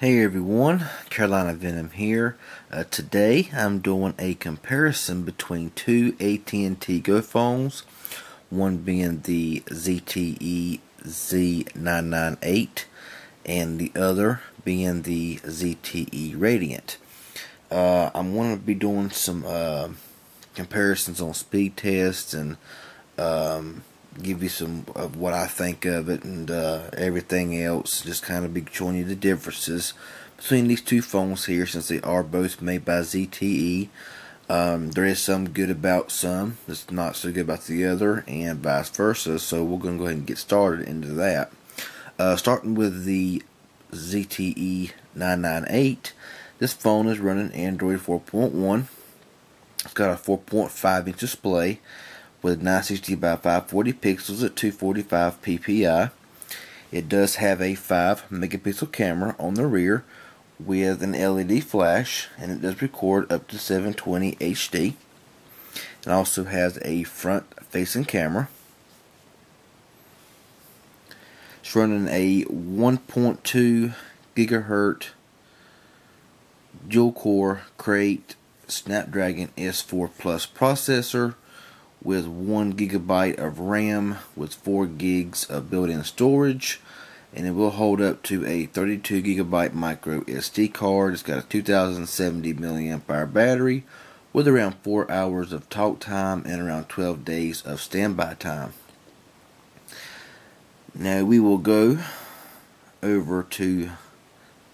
Hey everyone, Carolina Venom here. Today I'm doing a comparison between two AT&T Go phones, one being the ZTE Z998 and the other being the ZTE Radiant. I'm going to be doing some comparisons on speed tests and give you some of what I think of it and everything else. Just kind of be showing you the differences between these two phones here, since they are both made by ZTE. There is some good about some that's not so good about the other, and vice versa. So we're going to go ahead and get started into that. Starting with the ZTE 998, this phone is running Android 4.1. It's got a 4.5-inch display with 960 by 540 pixels at 245 ppi. It does have a 5 megapixel camera on the rear with an LED flash, and it does record up to 720 HD. It also has a front facing camera. It's running a 1.2 gigahertz dual core crate Snapdragon S4 Plus processor with 1 gigabyte of RAM with 4 gigs of built-in storage, and it will hold up to a 32 gigabyte micro SD card. It's got a 2070 milliamp hour battery with around 4 hours of talk time and around 12 days of standby time. Now we will go over to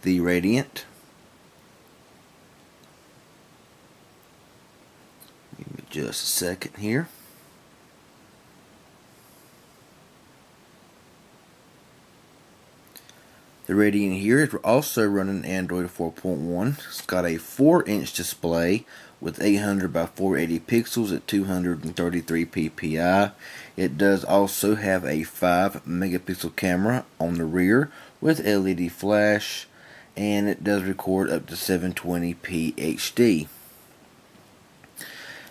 the Radiant. Give me just a second here. The Radiant here is also running Android 4.1. It's got a 4-inch display with 800 by 480 pixels at 233 ppi. It does also have a 5 megapixel camera on the rear with LED flash, and it does record up to 720p HD.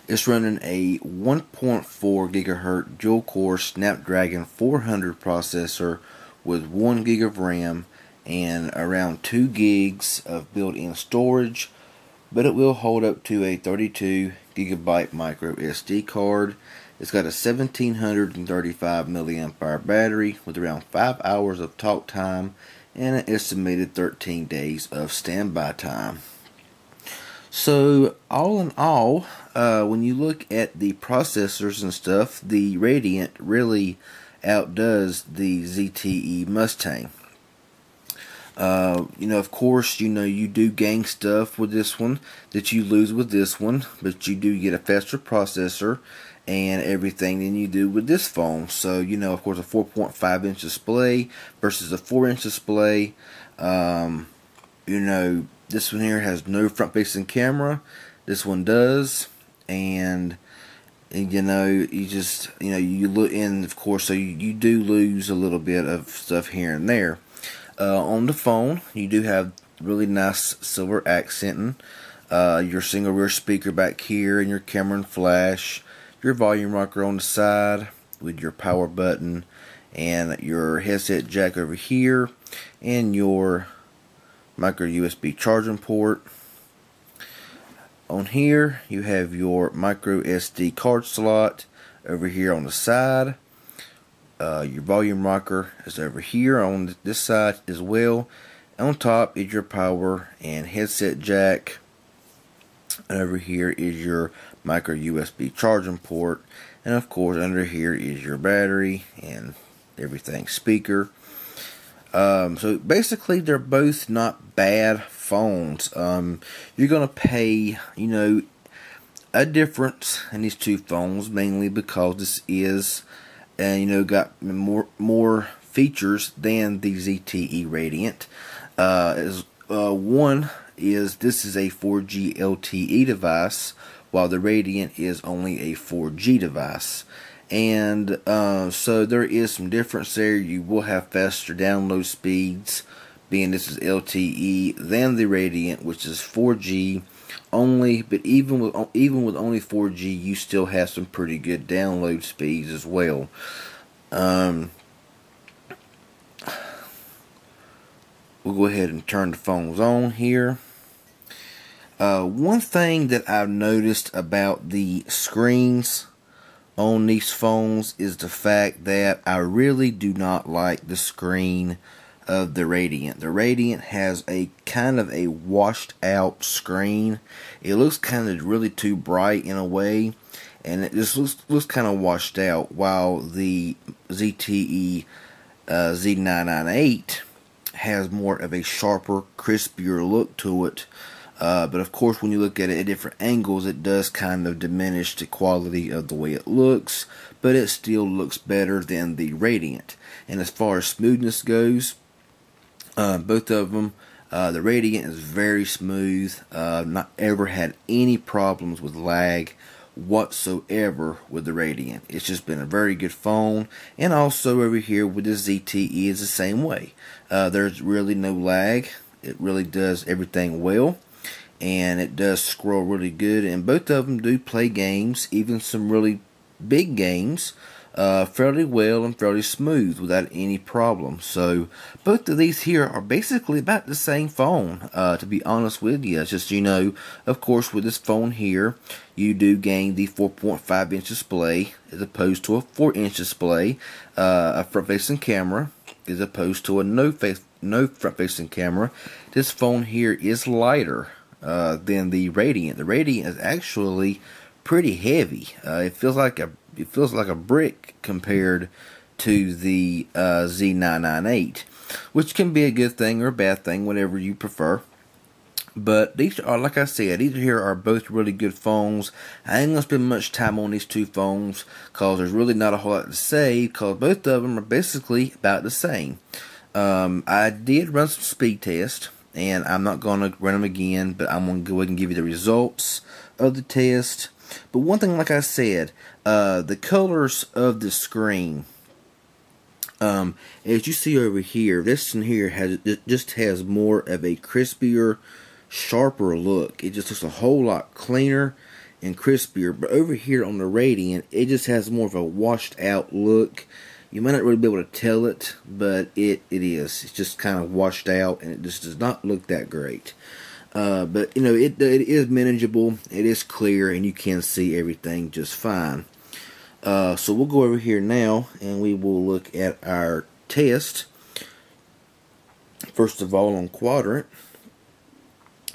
It's running a 1.4 gigahertz dual core Snapdragon 400 processor with 1 gig of RAM and around 2 gigs of built-in storage, but it will hold up to a 32 gigabyte micro SD card. It's got a 1735 milliamp hour battery with around 5 hours of talk time and an estimated 13 days of standby time. So all in all, when you look at the processors and stuff, the Radiant really outdoes the ZTE Mustang. Of course, you do gain stuff with this one that you lose with this one, but you do get a faster processor and everything than you do with this phone. So, of course, a 4.5-inch display versus a 4-inch display. This one here has no front-facing camera. This one does, and you look in, of course, so you do lose a little bit of stuff here and there. On the phone, you do have really nice silver accenting, your single rear speaker back here, and your camera and flash, your volume rocker on the side with your power button, and your headset jack over here, and your micro USB charging port. On here, you have your micro SD card slot over here on the side. Your volume rocker is over here on this side as well. On top is your power and headset jack. And over here is your micro USB charging port. And of course, under here is your battery and everything, speaker. So basically, they're both not bad phones. You're gonna pay, a difference in these two phones, mainly because this is, got more features than the ZTE Radiant. One is this is a 4G LTE device, while the Radiant is only a 4G device. And so there is some difference there. You will have faster download speeds, being this is LTE, than the Radiant, which is 4G only. But even with only 4G, you still have some pretty good download speeds as well. we'll go ahead and turn the phones on here. One thing that I've noticed about the screens on these phones is the fact that I really do not like the screen of the Radiant. The Radiant has a kind of a washed out screen. It looks kind of really too bright in a way, and it just looks kind of washed out, while the ZTE Z998 has more of a sharper, crispier look to it. But of course, when you look at it at different angles, it does kind of diminish the quality of the way it looks, but it still looks better than the Radiant. And as far as smoothness goes, both of them, the Radiant is very smooth. Not ever had any problems with lag whatsoever with the Radiant. It's just been a very good phone. And also over here with the ZTE is the same way. There's really no lag. It really does everything well, and it does scroll really good, and both of them do play games, even some really big games, fairly well and fairly smooth without any problem. So both of these here are basically about the same phone, to be honest with you. It's just, of course, with this phone here, you do gain the 4.5 inch display as opposed to a 4-inch display, a front-facing camera as opposed to a no front-facing camera. This phone here is lighter than the Radiant. The Radiant is actually pretty heavy. It feels like a brick compared to the Z998, which can be a good thing or a bad thing, whatever you prefer. But these are, like I said, these here are both really good phones. I ain't gonna spend much time on these two phones because there's really not a whole lot to say, because both of them are basically about the same. I did run some speed tests, and I'm not going to run them again, but I'm going to go ahead and give you the results of the test. But one thing, like I said, the colors of the screen, as you see over here, this one here just has more of a crispier, sharper look. It just looks a whole lot cleaner and crispier. But over here on the Radiant, it just has more of a washed out look. You might not really be able to tell it, but it is. It's just kind of washed out, and it just does not look that great. But it is manageable. It is clear, and you can see everything just fine. So we'll go over here now, and we will look at our test. First of all, on quadrant,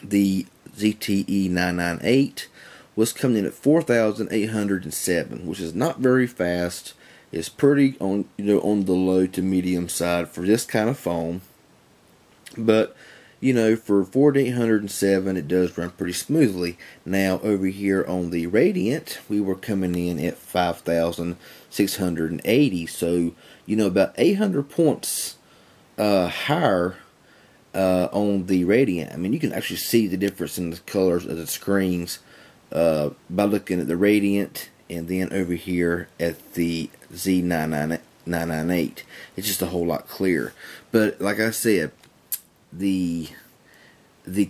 the ZTE 998 was coming in at 4,807, which is not very fast. It's pretty on on the low to medium side for this kind of phone, but for 4,807, it does run pretty smoothly. Now over here on the Radiant, we were coming in at 5,680, so about 800 points higher on the Radiant. I mean, you can actually see the difference in the colors of the screens by looking at the Radiant and then over here at the Z998. It's just a whole lot clearer. But like I said, the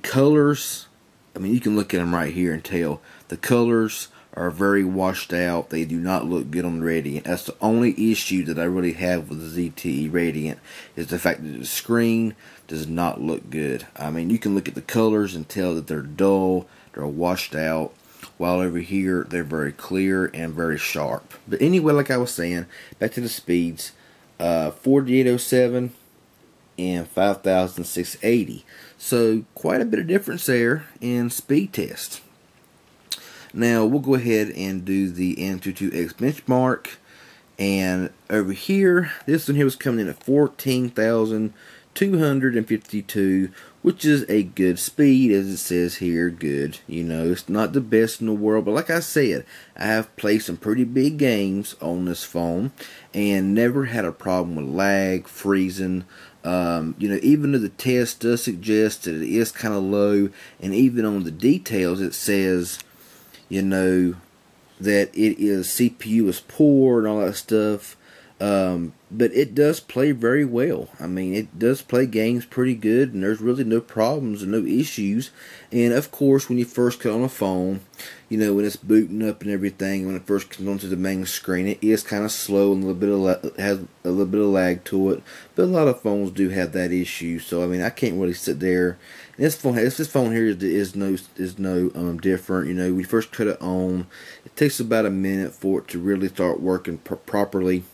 colors, I mean, you can look at them right here and tell the colors are very washed out. They do not look good on the Radiant. That's the only issue that I really have with the ZTE Radiant, is the fact that the screen does not look good. I mean, you can look at the colors and tell that they're dull, they're washed out, while over here they're very clear and very sharp. But anyway, like I was saying, back to the speeds, 4807 and 5,680. So quite a bit of difference there in speed test. Now we'll go ahead and do the M22X benchmark, and over here, this one here was coming in at 14,252, which is a good speed, as it says here. Good. It's not the best in the world, but like I said, I have played some pretty big games on this phone and never had a problem with lag, freezing. Even though the test does suggest that it is kind of low, and even on the details it says, that it is CPU is poor and all that stuff. but it does play very well. I mean, it does play games pretty good, and there's really no problems and no issues. And of course, when you first get on a phone, you know, when it's booting up and everything, when it first comes onto the main screen, it is kind of slow and a little bit has a little bit of lag to it. But a lot of phones do have that issue. So I mean, I can't really sit there. And this phone here is no different. You know, when you first cut it on, it takes about a minute for it to really start working properly.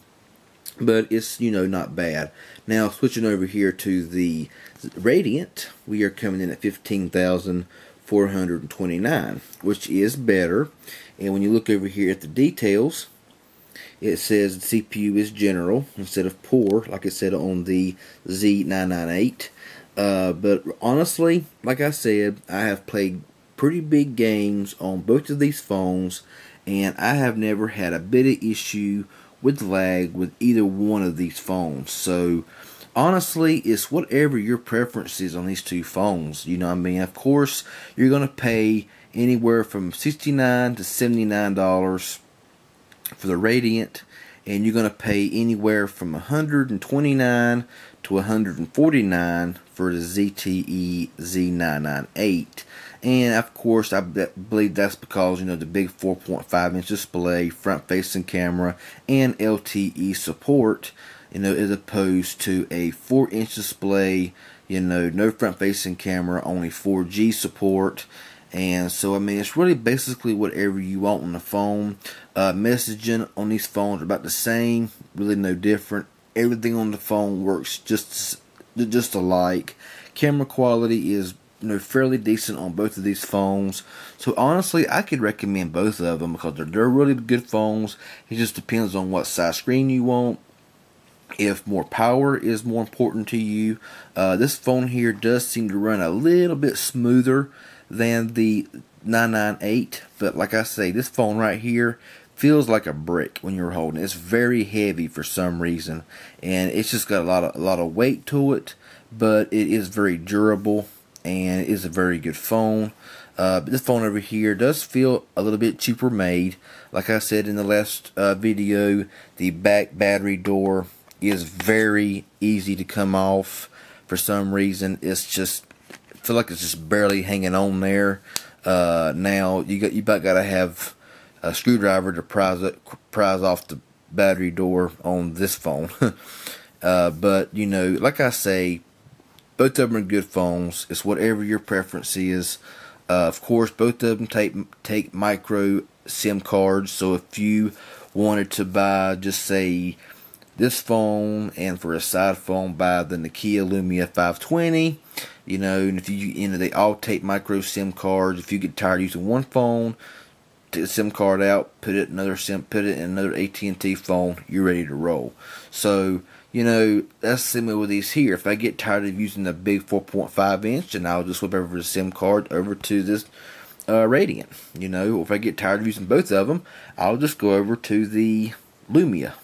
But it's, you know, not bad. Now, switching over here to the Radiant, we are coming in at 15,429, which is better. And when you look over here at the details, it says the CPU is general instead of poor, like it said on the Z998. But honestly, like I said, I have played pretty big games on both of these phones, and I have never had a bit of issue with lag with either one of these phones. So honestly, it's whatever your preference is on these two phones. You know what I mean? Of course, you're going to pay anywhere from $69 to $79 for the Radiant, and you're going to pay anywhere from $129 to $149 for the ZTE Z998. And of course, I believe that's because, you know, the big 4.5-inch display, front-facing camera, and LTE support, you know, as opposed to a 4-inch display, you know, no front-facing camera, only 4G support. And so, I mean, it's really basically whatever you want on the phone. Messaging on these phones are about the same, really no different. Everything on the phone works just alike. Camera quality is, you know, fairly decent on both of these phones. So honestly, I could recommend both of them because they're really good phones. It just depends on what size screen you want. If more power is more important to you. This phone here does seem to run a little bit smoother than the 998, but like I say, this phone right here feels like a brick when you're holding it. It's very heavy for some reason, and it's just got a lot of weight to it, but it is very durable and it is a very good phone. But this phone over here does feel a little bit cheaper made. Like I said in the last video, the back battery door is very easy to come off. For some reason, it's just, I feel like it's just barely hanging on there. Now you about got to have a screwdriver to prise off the battery door on this phone. But you know, like I say, both of them are good phones. It's whatever your preference is. Of course, both of them take micro SIM cards. So if you wanted to buy, just say, this phone, and for a side phone, buy the Nokia Lumia 520. You know, and if they all take micro SIM cards. If you get tired of using one phone, take the SIM card out, put it in another AT&T phone. You're ready to roll. So, you know, that's similar with these here. If I get tired of using the big 4.5-inch, then I'll just flip over the SIM card over to this Radiant. You know, or if I get tired of using both of them, I'll just go over to the Lumia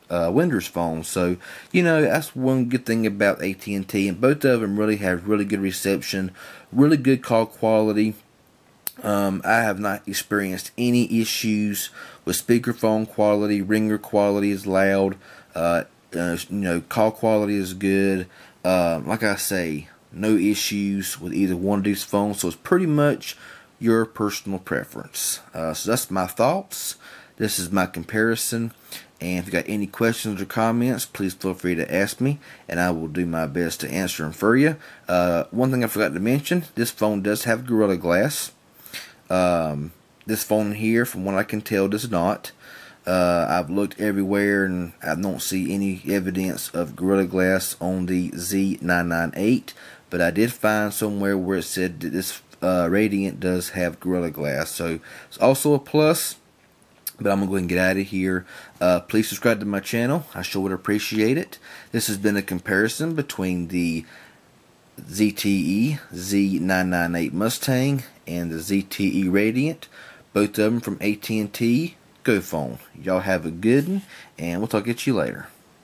Windows phone. So, you know, that's one good thing about AT&T, and both of them really have really good reception, really good call quality. I have not experienced any issues with speakerphone quality. Ringer quality is loud. You know, call quality is good. Like I say, no issues with either one of these phones. So it's pretty much your personal preference. So that's my thoughts. This is my comparison. And if you got any questions or comments, please feel free to ask me, and I will do my best to answer them for you. One thing I forgot to mention, this phone does have Gorilla Glass. This phone here, from what I can tell, does not. I've looked everywhere and I don't see any evidence of Gorilla Glass on the Z998, but I did find somewhere where it said that this Radiant does have Gorilla Glass, so it's also a plus. But I'm going to go ahead and get out of here. Please subscribe to my channel. I sure would appreciate it. This has been a comparison between the ZTE Z998 Mustang and the ZTE Radiant. Both of them from AT&T Go Phone. Y'all have a good one, and we'll talk to you later.